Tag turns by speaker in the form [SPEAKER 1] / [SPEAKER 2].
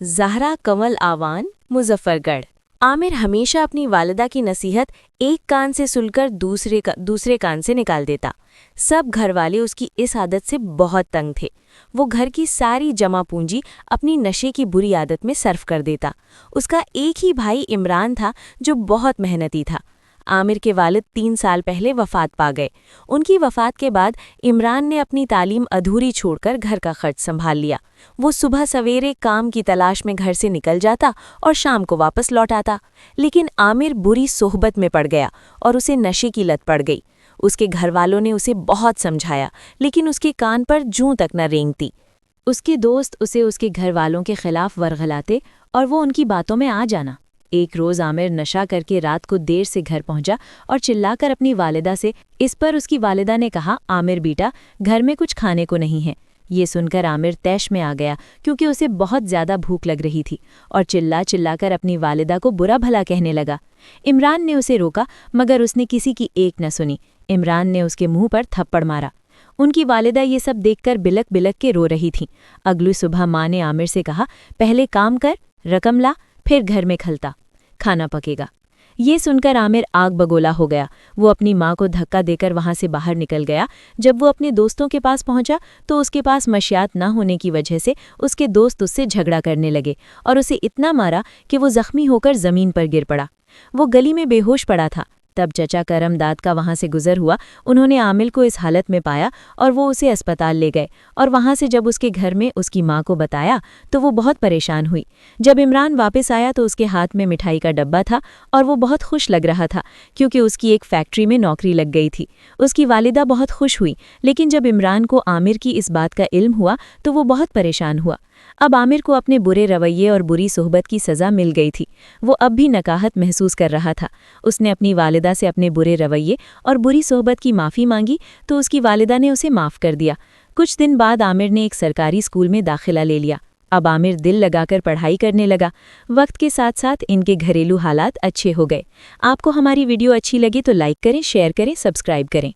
[SPEAKER 1] زہرا کنول آوان، مظفر گڑھ۔ عامر ہمیشہ اپنی والدہ کی نصیحت ایک کان سے سن کر دوسرے کان سے نکال دیتا۔ سب گھر والے اس کی اس عادت سے بہت تنگ تھے۔ وہ گھر کی ساری جمع پونجی اپنی نشے کی بری عادت میں صرف کر دیتا۔ اس کا ایک ہی بھائی عمران تھا جو بہت محنتی تھا۔ عامر کے والد 3 سال پہلے وفات پا گئے۔ ان کی وفات کے بعد عمران نے اپنی تعلیم ادھوری چھوڑ کر گھر کا خرچ سنبھال لیا۔ وہ صبح سویرے کام کی تلاش میں گھر سے نکل جاتا اور شام کو واپس لوٹ آتا۔ لیکن عامر بری صحبت میں پڑ گیا اور اسے نشے کی لت پڑ گئی۔ اس کے گھر والوں نے اسے بہت سمجھایا، لیکن اس کے کان پر جوں تک نہ رینگتی۔ اس کے دوست اسے اس کے گھر والوں کے خلاف ورغلاتے اور وہ ان کی باتوں میں آ جانا۔ ایک روز عامر نشہ کر کے رات کو دیر سے گھر پہنچا اور چلا کر اپنی والدہ سے، اس پر اس کی والدہ نے کہا، عامر بیٹا، گھر میں کچھ کھانے کو نہیں ہے۔ یہ سن کر عامر طیش میں آ گیا کیونکہ اسے بہت زیادہ بھوک لگ رہی تھی اور چلا کر اپنی والدہ کو برا بھلا کہنے لگا۔ عمران نے اسے روکا مگر اس نے کسی کی ایک نہ سنی۔ عمران نے اس کے منہ پر تھپڑ مارا۔ ان کی والدہ یہ سب دیکھ کر بلک بلک کے رو رہی تھیں۔ اگلی صبح ماں نے عامر سے کہا، پہلے کام کر، رقم لا، پھر گھر میں کھلتا، کھانا پکے گا۔ یہ سن کر عامر آگ بگولا ہو گیا۔ وہ اپنی ماں کو دھکا دے کر وہاں سے باہر نکل گیا۔ جب وہ اپنے دوستوں کے پاس پہنچا تو اس کے پاس مشیات نہ ہونے کی وجہ سے اس کے دوست اس سے جھگڑا کرنے لگے اور اسے اتنا مارا کہ وہ زخمی ہو کر زمین پر گر پڑا۔ وہ گلی میں بے ہوش پڑا تھا۔ تب چچا کرم داد کا وہاں سے گزر ہوا۔ انہوں نے عامر کو اس حالت میں پایا اور وہ اسے اسپتال لے گئے اور وہاں سے جب اس کے گھر میں اس کی ماں کو بتایا تو وہ بہت پریشان ہوئی۔ جب عمران واپس آیا تو اس کے ہاتھ میں مٹھائی کا ڈبہ تھا اور وہ بہت خوش لگ رہا تھا کیونکہ اس کی ایک فیکٹری میں نوکری لگ گئی تھی۔ اس کی والدہ بہت خوش ہوئی، لیکن جب عمران کو عامر کی اس بات کا علم ہوا تو وہ بہت پریشان ہوا۔ اب عامر کو اپنے برے رویے اور بری صحبت کی سزا مل گئی تھی۔ وہ اب بھی نکاہت محسوس کر رہا تھا۔ اس نے اپنی والدہ سے اپنے برے رویے اور بری صحبت کی معافی مانگی تو اس کی والدہ نے اسے معاف کر دیا۔ کچھ دن بعد عامر نے ایک سرکاری اسکول میں داخلہ لے لیا۔ اب عامر دل لگا کر پڑھائی کرنے لگا۔ وقت کے ساتھ ساتھ ان کے گھریلو حالات اچھے ہو گئے۔ آپ کو ہماری ویڈیو اچھی لگی تو لائک کریں، شیئر کریں، سبسکرائب کریں۔